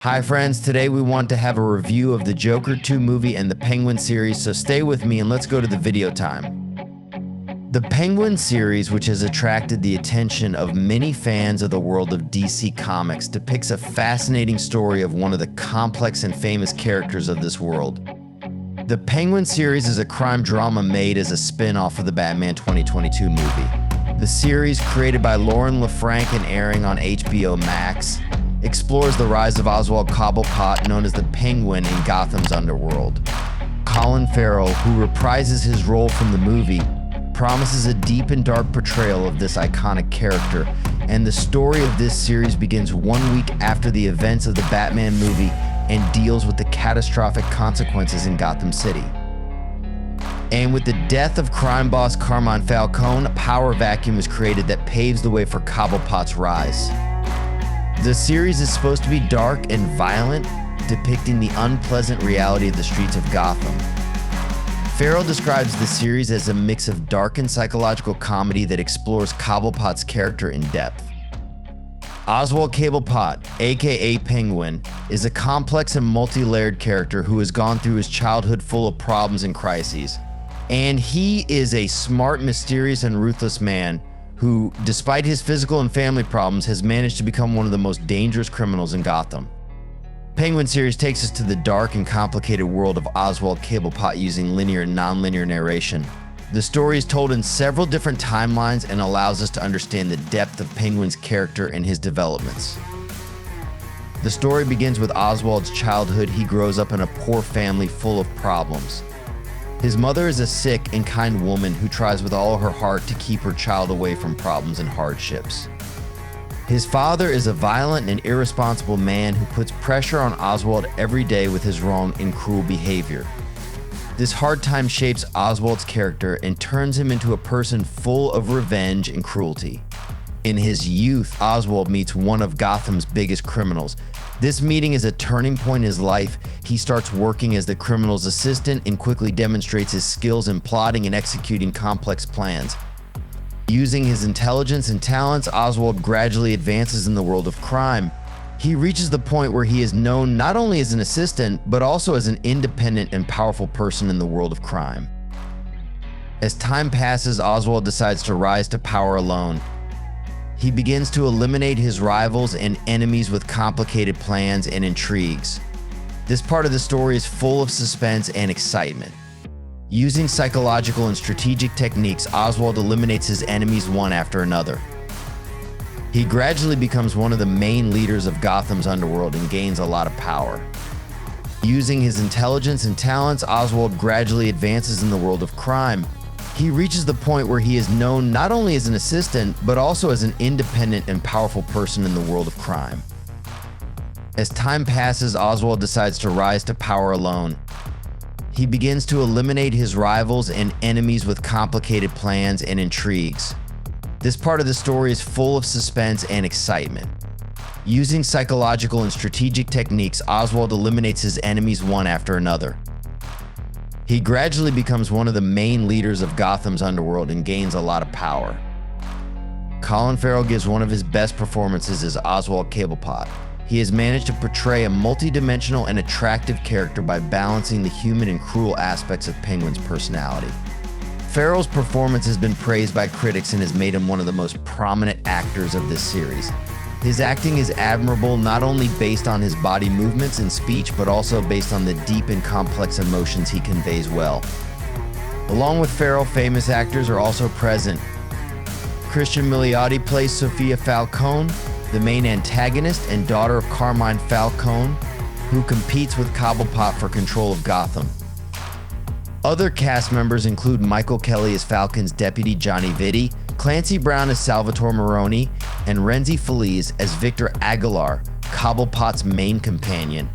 Hi friends, today we want to have a review of the Joker 2 movie and the Penguin series, so stay with me and let's go to the video time. The Penguin series, which has attracted the attention of many fans of the world of DC Comics, depicts a fascinating story of one of the complex and famous characters of this world. The Penguin series is a crime drama made as a spin-off of the Batman 2022 movie. The series, created by Lauren LaFranc and airing on HBO Max, explores the rise of Oswald Cobblepot, known as the Penguin, in Gotham's underworld. Colin Farrell, who reprises his role from the movie, promises a deep and dark portrayal of this iconic character, and the story of this series begins 1 week after the events of the Batman movie and deals with the catastrophic consequences in Gotham City. And with the death of crime boss Carmine Falcone, a power vacuum is created that paves the way for Cobblepot's rise. The series is supposed to be dark and violent, depicting the unpleasant reality of the streets of Gotham. Farrell describes the series as a mix of dark and psychological comedy that explores Cobblepot's character in depth. Oswald Cobblepot, aka Penguin, is a complex and multi-layered character who has gone through his childhood full of problems and crises. And he is a smart, mysterious, and ruthless man who, despite his physical and family problems, has managed to become one of the most dangerous criminals in Gotham. Penguin series takes us to the dark and complicated world of Oswald Cobblepot using linear and non-linear narration. The story is told in several different timelines and allows us to understand the depth of Penguin's character and his developments. The story begins with Oswald's childhood. He grows up in a poor family full of problems. His mother is a sick and kind woman who tries with all her heart to keep her child away from problems and hardships. His father is a violent and irresponsible man who puts pressure on Oswald every day with his wrong and cruel behavior. This hard time shapes Oswald's character and turns him into a person full of revenge and cruelty. In his youth, Oswald meets one of Gotham's biggest criminals. This meeting is a turning point in his life. He starts working as the criminal's assistant and quickly demonstrates his skills in plotting and executing complex plans. Using his intelligence and talents, Oswald gradually advances in the world of crime. He reaches the point where he is known not only as an assistant, but also as an independent and powerful person in the world of crime. As time passes, Oswald decides to rise to power alone. He begins to eliminate his rivals and enemies with complicated plans and intrigues. This part of the story is full of suspense and excitement. Using psychological and strategic techniques, Oswald eliminates his enemies one after another. He gradually becomes one of the main leaders of Gotham's underworld and gains a lot of power. Using his intelligence and talents, Oswald gradually advances in the world of crime. He reaches the point where he is known not only as an assistant, but also as an independent and powerful person in the world of crime. As time passes, Oswald decides to rise to power alone. He begins to eliminate his rivals and enemies with complicated plans and intrigues. This part of the story is full of suspense and excitement. Using psychological and strategic techniques, Oswald eliminates his enemies one after another. He gradually becomes one of the main leaders of Gotham's underworld and gains a lot of power. Colin Farrell gives one of his best performances as Oswald Cobblepot. He has managed to portray a multi-dimensional and attractive character by balancing the human and cruel aspects of Penguin's personality. Farrell's performance has been praised by critics and has made him one of the most prominent actors of this series. His acting is admirable, not only based on his body movements and speech, but also based on the deep and complex emotions he conveys well. Along with Farrell, famous actors are also present. Christian Milioti plays Sophia Falcone, the main antagonist and daughter of Carmine Falcone, who competes with Cobblepot for control of Gotham. Other cast members include Michael Kelly as Falcon's deputy Johnny Vitti, Clancy Brown as Salvatore Maroni, and Renzi Feliz as Victor Aguilar, Cobblepot's main companion.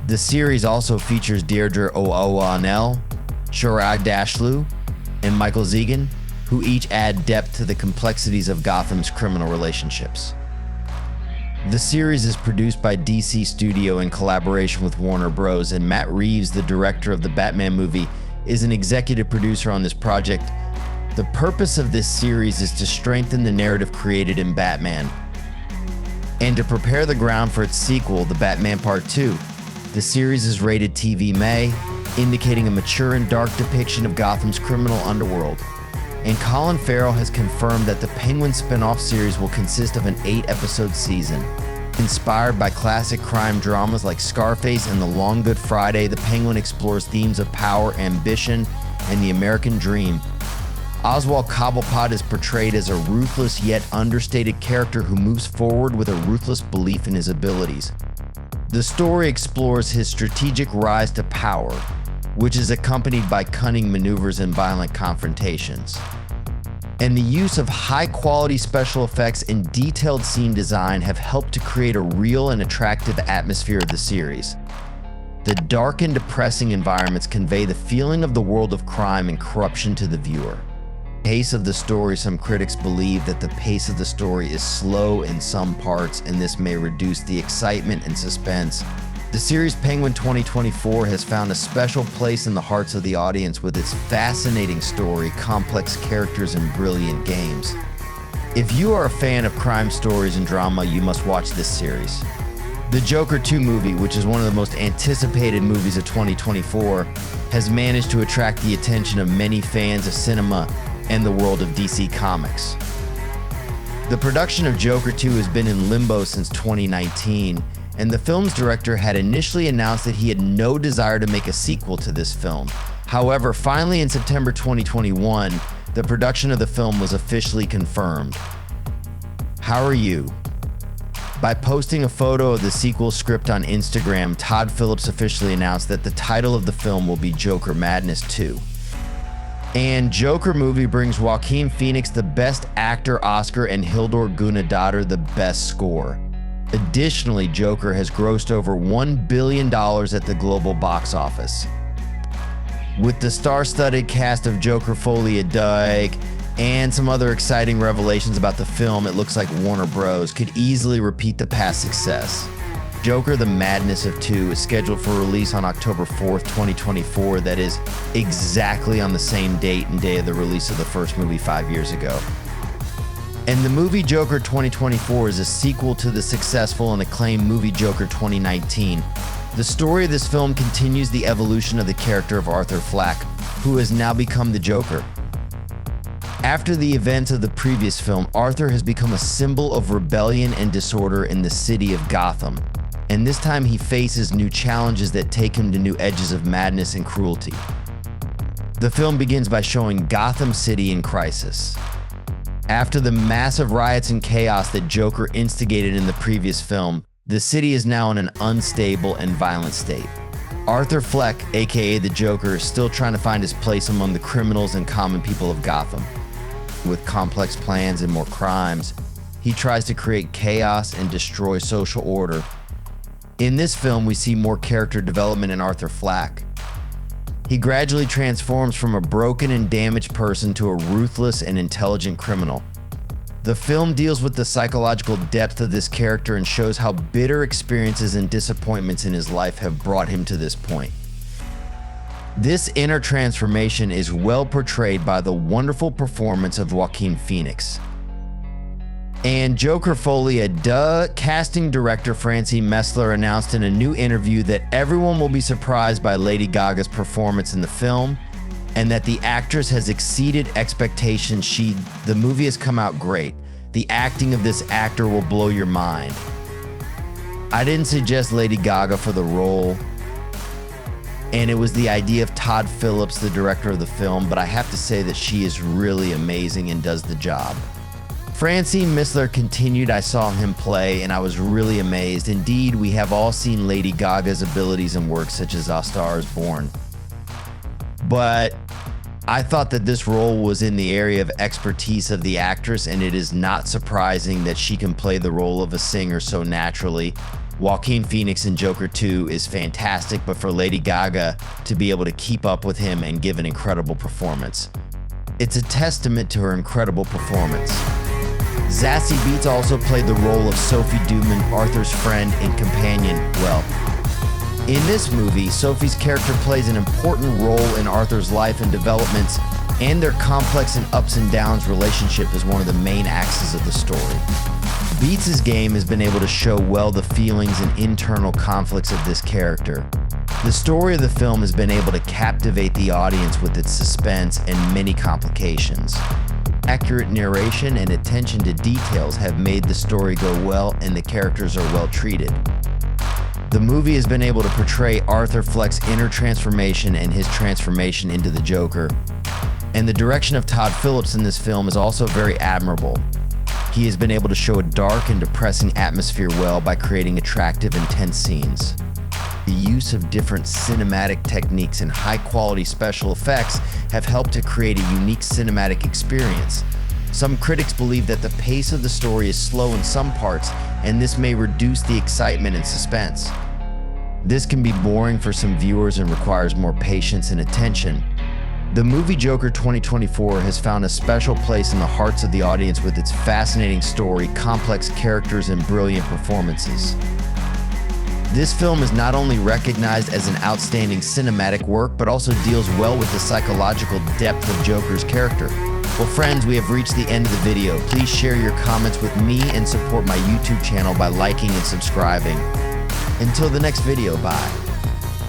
The series also features Deirdre O'Neill, Shorag Dashlu, and Michael Zegan, who each add depth to the complexities of Gotham's criminal relationships. The series is produced by DC Studio in collaboration with Warner Bros., and Matt Reeves, the director of the Batman movie, is an executive producer on this project. The purpose of this series is to strengthen the narrative created in Batman. And to prepare the ground for its sequel, The Batman Part 2, the series is rated TV May, indicating a mature and dark depiction of Gotham's criminal underworld. And Colin Farrell has confirmed that the Penguin spin-off series will consist of an 8-episode season. Inspired by classic crime dramas like Scarface and The Long Good Friday, the Penguin explores themes of power, ambition, and the American dream. Oswald Cobblepot is portrayed as a ruthless yet understated character who moves forward with a ruthless belief in his abilities. The story explores his strategic rise to power, which is accompanied by cunning maneuvers and violent confrontations. And the use of high-quality special effects and detailed scene design have helped to create a real and attractive atmosphere of the series. The dark and depressing environments convey the feeling of the world of crime and corruption to the viewer. The pace of the story, some critics believe that the pace of the story is slow in some parts, and this may reduce the excitement and suspense. The series Penguin 2024 has found a special place in the hearts of the audience with its fascinating story, complex characters, and brilliant games. If you are a fan of crime stories and drama, you must watch this series. The Joker 2 movie, which is one of the most anticipated movies of 2024, has managed to attract the attention of many fans of cinema and the world of DC Comics. The production of Joker 2 has been in limbo since 2019, and the film's director had initially announced that he had no desire to make a sequel to this film. However, finally in September 2021, the production of the film was officially confirmed. How are you? By posting a photo of the sequel script on Instagram, Todd Phillips officially announced that the title of the film will be Joker Madness 2. And Joker movie brings Joaquin Phoenix the Best Actor Oscar and Hildur Guðnadóttir the Best Score. Additionally, Joker has grossed over $1 billion at the global box office. With the star-studded cast of Joker Folia Dyke and some other exciting revelations about the film, it looks like Warner Bros. Could easily repeat the past success. Joker The Madness of 2 is scheduled for release on October 4th, 2024. That is exactly on the same date and day of the release of the first movie 5 years ago. And the movie Joker 2024 is a sequel to the successful and acclaimed movie Joker 2019. The story of this film continues the evolution of the character of Arthur Fleck, who has now become the Joker. After the events of the previous film, Arthur has become a symbol of rebellion and disorder in the city of Gotham. And this time he faces new challenges that take him to new edges of madness and cruelty. The film begins by showing Gotham City in crisis. After the massive riots and chaos that Joker instigated in the previous film, the city is now in an unstable and violent state. Arthur Fleck, aka the Joker, is still trying to find his place among the criminals and common people of Gotham. With complex plans and more crimes, he tries to create chaos and destroy social order. In this film, we see more character development in Arthur Fleck. He gradually transforms from a broken and damaged person to a ruthless and intelligent criminal. The film deals with the psychological depth of this character and shows how bitter experiences and disappointments in his life have brought him to this point. This inner transformation is well portrayed by the wonderful performance of Joaquin Phoenix. And Joker Folia casting director Francine Messler announced in a new interview that everyone will be surprised by Lady Gaga's performance in the film, and that the actress has exceeded expectations. The movie has come out great. The acting of this actor will blow your mind. I didn't suggest Lady Gaga for the role, and it was the idea of Todd Phillips, the director of the film, but I have to say that she is really amazing and does the job. Francine Messler continued, I saw him play and I was really amazed. Indeed, we have all seen Lady Gaga's abilities in works such as A Star is Born. But I thought that this role was in the area of expertise of the actress, and it is not surprising that she can play the role of a singer so naturally. Joaquin Phoenix in Joker 2 is fantastic, but for Lady Gaga to be able to keep up with him and give an incredible performance, it's a testament to her incredible performance. Zazie Beetz also played the role of Sophie Duman, Arthur's friend and companion, well. In this movie, Sophie's character plays an important role in Arthur's life and developments, and their complex and ups and downs relationship is one of the main axes of the story. Beats' game has been able to show well the feelings and internal conflicts of this character. The story of the film has been able to captivate the audience with its suspense and many complications. Accurate narration and attention to details have made the story go well, and the characters are well treated. The movie has been able to portray Arthur Fleck's inner transformation and his transformation into the Joker. And the direction of Todd Phillips in this film is also very admirable. He has been able to show a dark and depressing atmosphere well by creating attractive, intense scenes. The use of different cinematic techniques and high-quality special effects have helped to create a unique cinematic experience. Some critics believe that the pace of the story is slow in some parts, and this may reduce the excitement and suspense. This can be boring for some viewers and requires more patience and attention. The movie Joker 2024 has found a special place in the hearts of the audience with its fascinating story, complex characters, and brilliant performances. This film is not only recognized as an outstanding cinematic work, but also deals well with the psychological depth of Joker's character. Well, friends, we have reached the end of the video. Please share your comments with me and support my YouTube channel by liking and subscribing. Until the next video, bye.